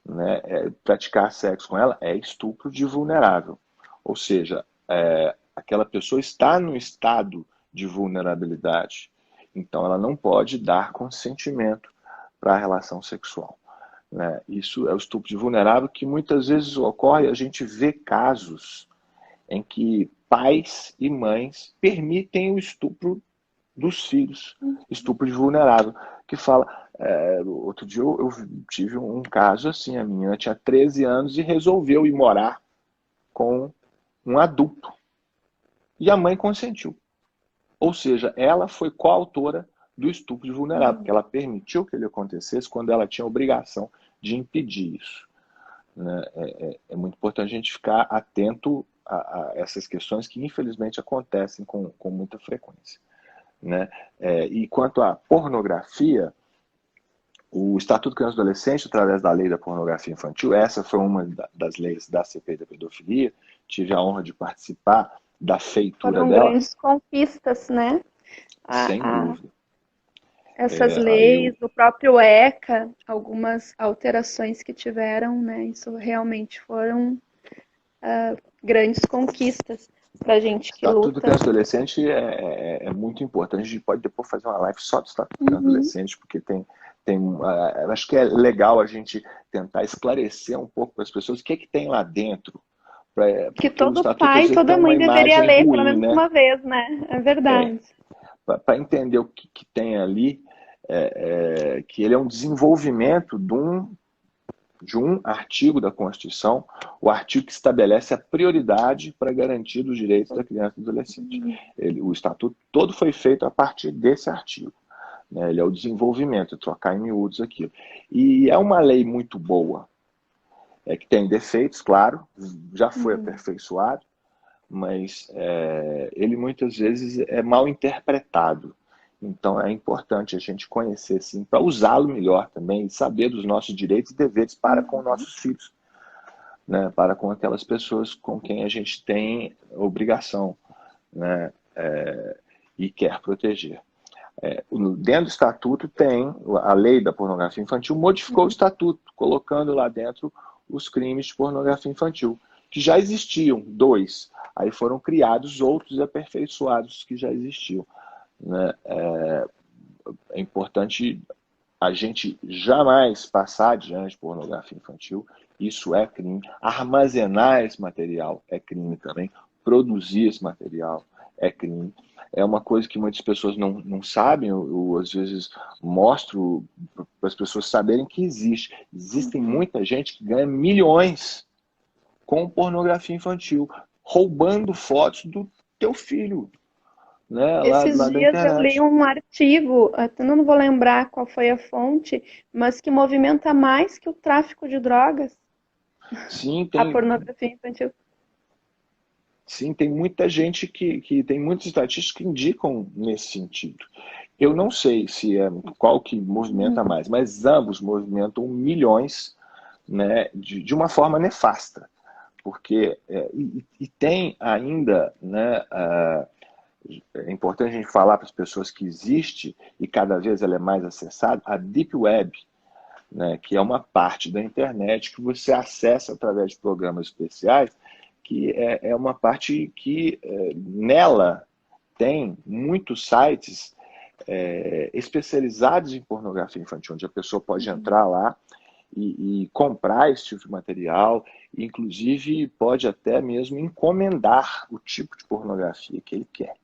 né, praticar sexo com ela é estupro de vulnerável. Ou seja, aquela pessoa está no estado de vulnerabilidade. Então, ela não pode dar consentimento para a relação sexual. Né? Isso é o estupro de vulnerável, que muitas vezes ocorre, a gente vê casos em que pais e mães permitem o estupro dos filhos, estupro de vulnerável, que fala, outro dia eu tive um caso assim, a menina tinha 13 anos e resolveu ir morar com um adulto, e a mãe consentiu, ou seja, ela foi coautora do estupro de vulnerável, porque ela permitiu que ele acontecesse quando ela tinha a obrigação de impedir isso. Né? É muito importante a gente ficar atento a essas questões que infelizmente acontecem com muita frequência. Né? E quanto à pornografia, O Estatuto Criança e Adolescente, através da lei da pornografia infantil, essa foi uma das leis da CPI da pedofilia, tive a honra de participar da feitura
Foram
dela,
grandes conquistas, né?
sem dúvida.
Essas
Aí
leis, o próprio ECA, algumas alterações que tiveram, né? Isso realmente foram grandes conquistas para a gente que
Estatuto
luta.
Criança e Adolescente é muito importante. A gente pode depois fazer uma live só do Estatuto Criança e Adolescente, porque acho que é legal a gente tentar esclarecer um pouco para as pessoas o que é que tem lá dentro.
Que
Porque o
todo
Estatuto, às
pai e
vezes, tem
toda
uma
mãe deveria
imagem
ler pelo
ruim,
menos
né?
uma vez, né? É verdade.
Para entender o que tem ali, que ele é um desenvolvimento de um artigo da Constituição, o artigo que estabelece a prioridade para garantir os direitos da criança e do adolescente. O Estatuto todo foi feito a partir desse artigo. Né? Ele é o desenvolvimento, trocar em miúdos aquilo. E é uma lei muito boa, que tem defeitos, claro, já foi aperfeiçoado, mas ele muitas vezes é mal interpretado. Então é importante a gente conhecer, sim, para usá-lo melhor também, e saber dos nossos direitos e deveres para com nossos filhos, né? Para com aquelas pessoas com quem a gente tem obrigação, né? E quer proteger. Dentro do Estatuto tem a lei da pornografia infantil, modificou o Estatuto, colocando lá dentro os crimes de pornografia infantil, que já existiam, 2. Aí foram criados outros e aperfeiçoados que já existiam. Né? É importante a gente jamais passar adiante pornografia infantil. Isso é crime. Armazenar esse material é crime também. Produzir esse material é crime. É uma coisa que muitas pessoas não sabem. Eu às vezes mostro para as pessoas saberem que existe. Existem muita gente que ganha milhões com pornografia infantil, roubando fotos do teu filho. Né,
Esses
lá da
dias eu li
internet.
um artigo, até não vou lembrar qual foi a fonte, mas que movimenta mais que o tráfico de drogas,
Sim,
a pornografia infantil.
Sim, tem muita gente que tem muitas estatísticas que indicam nesse sentido. Eu não sei se qual que movimenta mais, mas ambos movimentam milhões, né, de uma forma nefasta. Porque tem ainda, né, é importante a gente falar para as pessoas que existe, e cada vez ela é mais acessada, a Deep Web, né, que é uma parte da internet que você acessa através de programas especiais, que é uma parte que nela tem muitos sites especializados em pornografia infantil, onde a pessoa pode entrar lá e comprar esse tipo de material, inclusive pode até mesmo encomendar o tipo de pornografia que ele quer.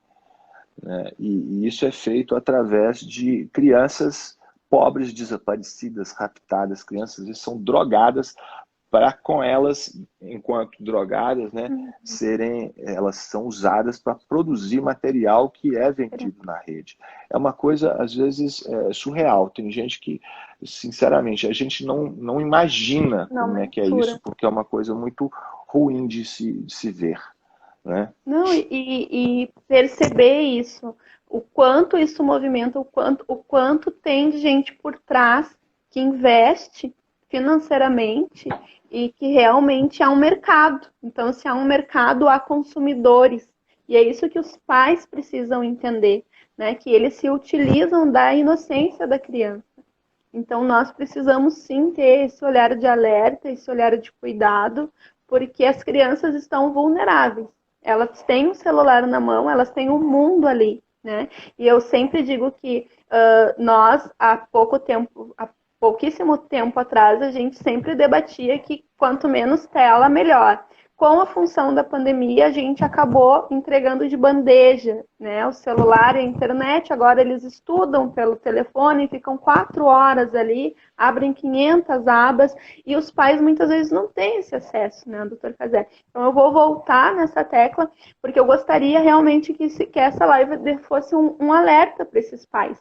Né? E isso é feito através de crianças pobres, desaparecidas, raptadas, crianças que são drogadas para com elas, enquanto drogadas, né, elas são usadas para produzir material que é vendido na rede. É uma coisa, às vezes, surreal. Tem gente que, sinceramente, a gente não imagina como é que é isso, porque é uma coisa muito ruim de se ver. Né?
Não, e perceber isso, o quanto isso movimenta, o quanto tem de gente por trás que investe financeiramente e que realmente há um mercado. Então, se há um mercado, há consumidores. E é isso que os pais precisam entender, né? Que eles se utilizam da inocência da criança. Então, nós precisamos sim ter esse olhar de alerta, esse olhar de cuidado, porque as crianças estão vulneráveis. Elas têm um celular na mão, elas têm um mundo ali, né? E eu sempre digo que nós, há pouquíssimo tempo atrás, a gente sempre debatia que quanto menos tela, melhor. Com a função da pandemia, a gente acabou entregando de bandeja, né? O celular e a internet, agora eles estudam pelo telefone, ficam 4 horas ali, abrem 500 abas, e os pais muitas vezes não têm esse acesso, né, doutor Cazé? Então eu vou voltar nessa tecla, porque eu gostaria realmente que essa live fosse um alerta para esses pais.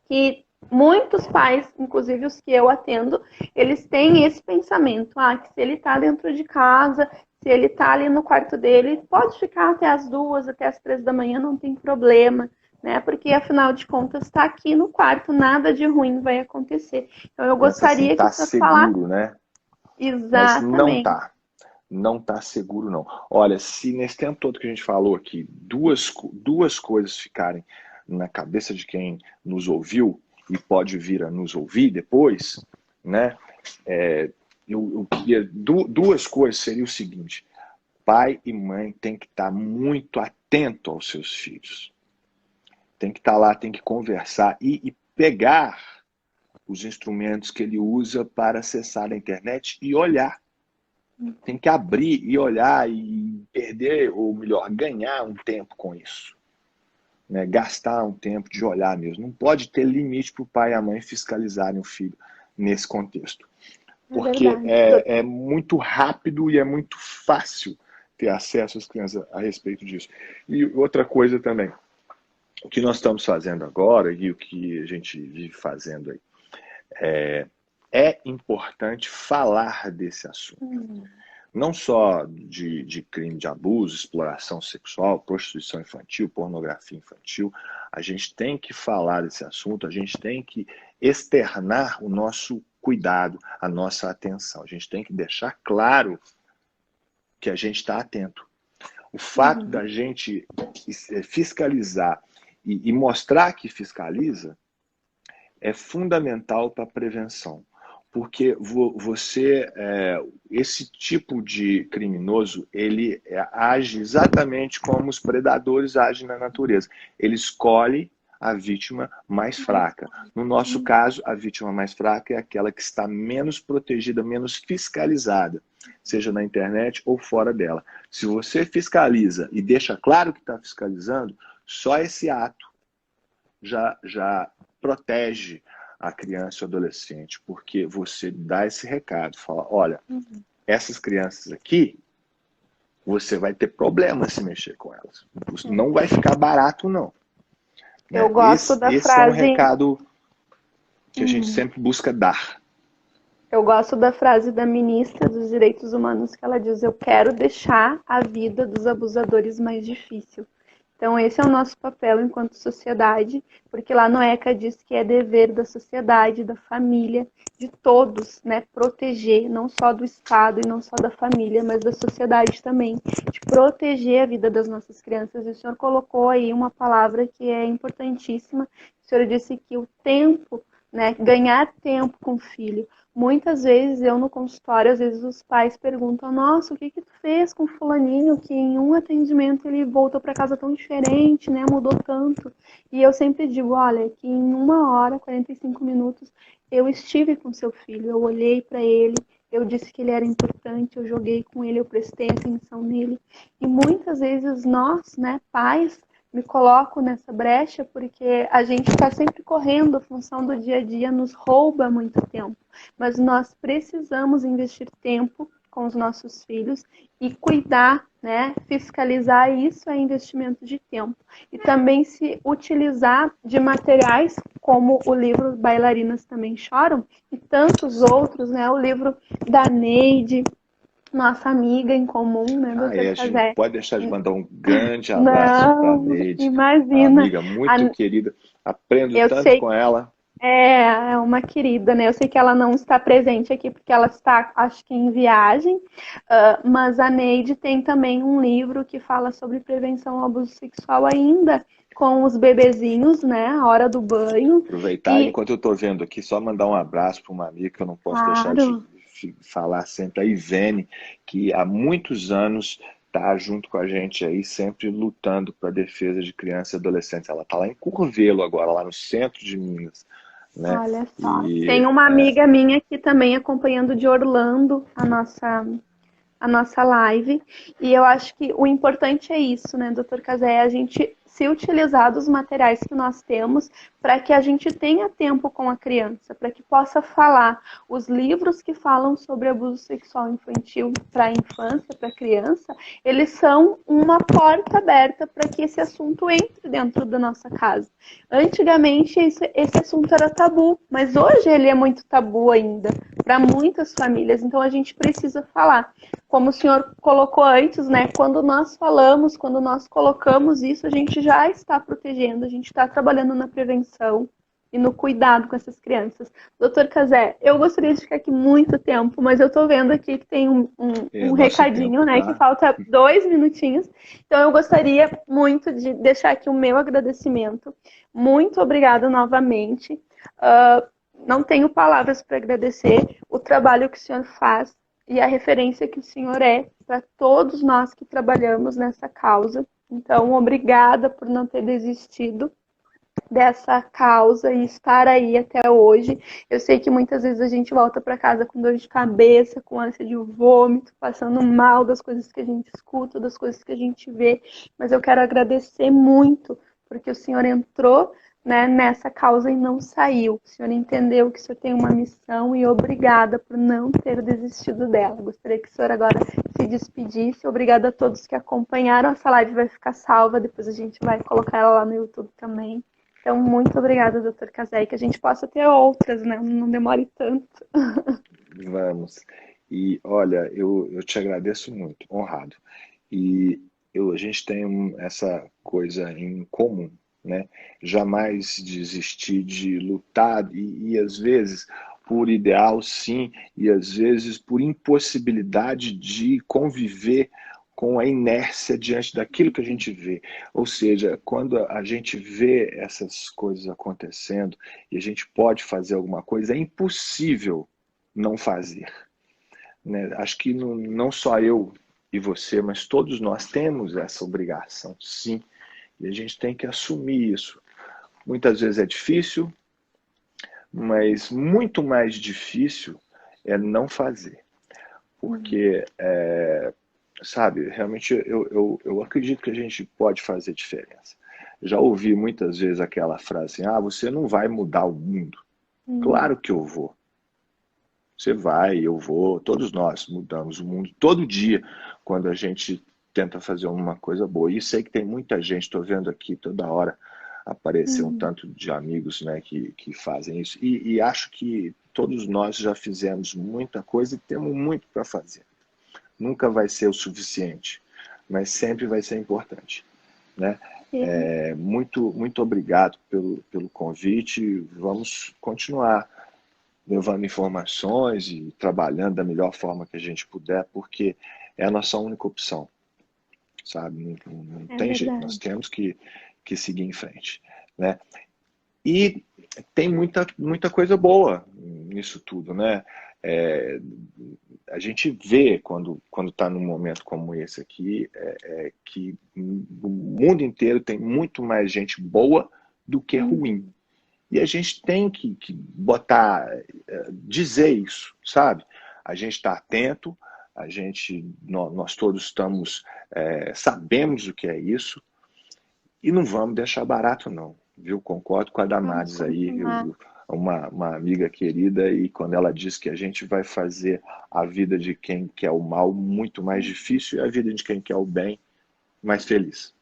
Que muitos pais, inclusive os que eu atendo, eles têm esse pensamento, que se ele está dentro de casa, se ele está ali no quarto dele, pode ficar até as 2, até as 3 da manhã, não tem problema, né? Porque afinal de contas está aqui no quarto, nada de ruim vai acontecer. Então eu gostaria
tá
que você falasse
seguro, né? Mas não
exatamente.
tá. Não tá seguro, não. Olha, se nesse tempo todo que a gente falou aqui, duas coisas ficarem na cabeça de quem nos ouviu e pode vir a nos ouvir depois, né? Eu queria, duas coisas seria o seguinte: pai e mãe têm que estar muito atento aos seus filhos. Tem que estar lá, tem que conversar e pegar os instrumentos que ele usa para acessar a internet e olhar. Tem que abrir e olhar e perder, ou melhor, ganhar um tempo com isso. Né? Gastar um tempo de olhar mesmo. Não pode ter limite para o pai e a mãe fiscalizarem o filho nesse contexto. Porque é muito rápido e é muito fácil ter acesso às crianças a respeito disso. E outra coisa também, o que nós estamos fazendo agora e o que a gente vive fazendo aí, é importante falar desse assunto. Não só de crime de abuso, exploração sexual, prostituição infantil, pornografia infantil. A gente tem que falar desse assunto, a gente tem que externar o nosso cuidado, a nossa atenção. A gente tem que deixar claro que a gente está atento. O fato da gente fiscalizar e mostrar que fiscaliza é fundamental para a prevenção. Porque esse tipo de criminoso, ele age exatamente como os predadores agem na natureza. Ele escolhe a vítima mais fraca. No nosso caso, a vítima mais fraca é aquela que está menos protegida, menos fiscalizada, seja na internet ou fora dela. Se você fiscaliza e deixa claro que está fiscalizando, só esse ato já protege a criança e o adolescente, porque você dá esse recado, fala, olha, essas crianças aqui, você vai ter problema se mexer com elas. Não vai ficar barato, não.
Eu gosto da
esse
frase...
é um recado que a gente sempre busca dar.
Eu gosto da frase da ministra dos Direitos Humanos, que ela diz, eu quero deixar a vida dos abusadores mais difícil. Então, esse é o nosso papel enquanto sociedade, porque lá no ECA diz que é dever da sociedade, da família, de todos, né, proteger, não só do Estado e não só da família, mas da sociedade também, de proteger a vida das nossas crianças. E o senhor colocou aí uma palavra que é importantíssima. O senhor disse que o tempo, né, ganhar tempo com o filho. Muitas vezes eu no consultório, às vezes os pais perguntam, nossa, o que tu fez com o fulaninho que em um atendimento ele voltou para casa tão diferente, né, mudou tanto. E eu sempre digo, olha, que em 1h, 45 minutos, eu estive com seu filho, eu olhei para ele, eu disse que ele era importante, eu joguei com ele, eu prestei atenção nele. E muitas vezes nós, né, pais, me coloco nessa brecha porque a gente está sempre correndo, a função do dia a dia nos rouba muito tempo. Mas nós precisamos investir tempo com os nossos filhos e cuidar, né? Fiscalizar, isso é investimento de tempo. E também se utilizar de materiais como o livro Bailarinas Também Choram e tantos outros, né? O livro da Neide, nossa amiga em comum, né, doutor
A
Cazé?
gente pode deixar de mandar um grande abraço para a Neide,
imagina.
amiga muito querida. Aprendo tanto
sei,
com ela.
É uma querida, né? Eu sei que ela não está presente aqui porque ela está, acho que em viagem, mas a Neide tem também um livro que fala sobre prevenção ao abuso sexual ainda com os bebezinhos, né? A hora do banho.
Aproveitar, enquanto eu estou vendo aqui, só mandar um abraço para uma amiga que eu não posso deixar de falar sempre, a Ivene, que há muitos anos está junto com a gente aí, sempre lutando para a defesa de crianças e adolescentes. Ela está lá em Curvelo agora, lá no centro de Minas. Né?
Olha só. Tem uma amiga minha aqui também acompanhando de Orlando a nossa live. E eu acho que o importante é isso, né, doutor Cazé? A gente se utilizar dos materiais que nós temos para que a gente tenha tempo com a criança, para que possa falar. Os livros que falam sobre abuso sexual infantil para a infância, para a criança, eles são uma porta aberta para que esse assunto entre dentro da nossa casa. Antigamente esse assunto era tabu, mas hoje ele é muito tabu ainda, para muitas famílias. Então a gente precisa falar. Como o senhor colocou antes, né? Quando nós falamos, quando nós colocamos isso, a gente já está protegendo, a gente está trabalhando na prevenção e no cuidado com essas crianças. Doutor Cazé, eu gostaria de ficar aqui muito tempo, mas eu estou vendo aqui que tem um recadinho,
tempo,
né?
tá?
Que falta 2 minutinhos. Então eu gostaria muito de deixar aqui o meu agradecimento. Muito obrigada novamente. Não tenho palavras para agradecer o trabalho que o senhor faz e a referência que o senhor é para todos nós que trabalhamos nessa causa. Então, obrigada por não ter desistido dessa causa e estar aí até hoje. Eu sei que muitas vezes a gente volta para casa com dor de cabeça, com ânsia de vômito, passando mal das coisas que a gente escuta, das coisas que a gente vê, mas eu quero agradecer muito, porque o senhor entrou, né, nessa causa e não saiu. O senhor entendeu que o senhor tem uma missão e obrigada por não ter desistido dela. Gostaria que o senhor agora se despedisse. Obrigada a todos que acompanharam. Essa live vai ficar salva, depois a gente vai colocar ela lá no YouTube também. Então, muito obrigada, doutor Cazé, e que a gente possa ter outras, né? Não demore tanto.
Vamos. E, olha, eu te agradeço muito, honrado. E a gente tem essa coisa em comum, né? Jamais desistir de lutar e às vezes por ideal, sim, e às vezes por impossibilidade de conviver com a inércia diante daquilo que a gente vê. Ou seja, quando a gente vê essas coisas acontecendo e a gente pode fazer alguma coisa, é impossível não fazer, né? Acho que não só eu e você, mas todos nós temos essa obrigação, sim. E a gente tem que assumir isso. Muitas vezes é difícil, mas muito mais difícil é não fazer. Porque, sabe, realmente eu acredito que a gente pode fazer diferença. Já ouvi muitas vezes aquela frase assim, você não vai mudar o mundo. Claro que eu vou. Você vai, eu vou, todos nós mudamos o mundo todo dia quando a gente tenta fazer uma coisa boa. E sei que tem muita gente, estou vendo aqui toda hora aparecer um tanto de amigos, né, que fazem isso. E acho que todos nós já fizemos muita coisa e temos muito para fazer. Nunca vai ser o suficiente, mas sempre vai ser importante, né? Muito obrigado pelo convite. Vamos continuar levando informações e trabalhando da melhor forma que a gente puder, porque é a nossa única opção. Sabe? Não tem jeito, nós temos que seguir em frente, né? E tem muita coisa boa nisso tudo, né? A gente vê quando está num momento como esse aqui, que o mundo inteiro tem muito mais gente boa do que ruim. E a gente tem que dizer isso, sabe? A gente está atento, nós todos estamos, sabemos o que é isso, e não vamos deixar barato não, viu? Concordo com a Damares aí, uma amiga querida, e quando ela diz que a gente vai fazer a vida de quem quer o mal muito mais difícil e a vida de quem quer o bem mais feliz.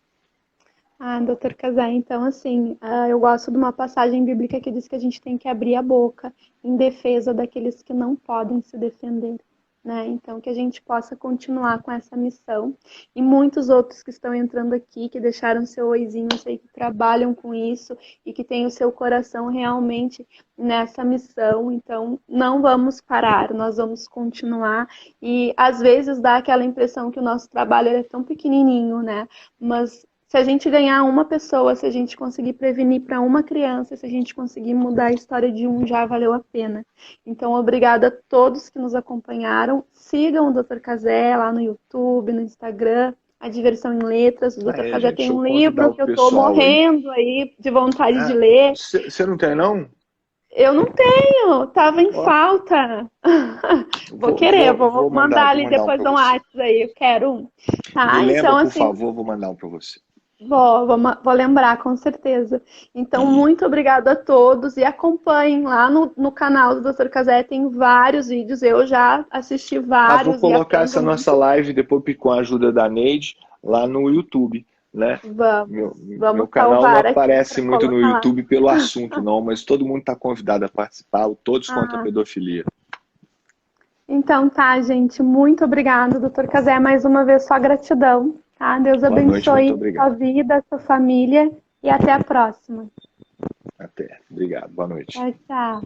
Doutor Cazé, então assim, eu gosto de uma passagem bíblica que diz que a gente tem que abrir a boca em defesa daqueles que não podem se defender, né? Então que a gente possa continuar com essa missão e muitos outros que estão entrando aqui, que deixaram seu oizinho, eu sei que trabalham com isso e que têm o seu coração realmente nessa missão, então não vamos parar, nós vamos continuar e às vezes dá aquela impressão que o nosso trabalho é tão pequenininho, né? Mas se a gente ganhar uma pessoa, se a gente conseguir prevenir para uma criança, se a gente conseguir mudar a história de já valeu a pena. Então, obrigada a todos que nos acompanharam. Sigam o Dr. Cazé lá no YouTube, no Instagram, A Diversão em Letras. O Dr. Cazé tem um livro que eu estou morrendo aí de vontade de ler.
Você não tem, não?
Eu não tenho, tava em falta. Vou mandar ali depois um WhatsApp aí, eu quero um.
Tá? Me lembra, então, assim, por favor, vou mandar um para você.
Vou lembrar, com certeza. Então, muito obrigada a todos e acompanhem lá no canal do Dr. Cazé, tem vários vídeos, eu já assisti vários.
Vou colocar essa nossa live, depois com a ajuda da Neide, lá no YouTube, né?
Vamos
meu canal não aparece muito no YouTube pelo assunto, não, mas todo mundo está convidado a participar, todos contra a pedofilia.
Então tá, gente, muito obrigada, doutor Cazé, mais uma vez só gratidão, tá? Deus
Boa noite,
abençoe
muito
sua
obrigado.
vida, sua família e até a próxima.
Até. Obrigado. Boa noite.
Tchau, tchau.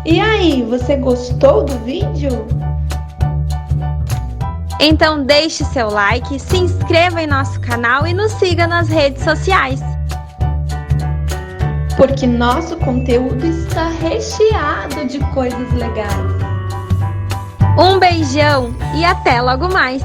E aí, você gostou do vídeo?
Então deixe seu like, se inscreva em nosso canal e nos siga nas redes sociais.
Porque nosso conteúdo está recheado de coisas legais.
Um beijão e até logo mais!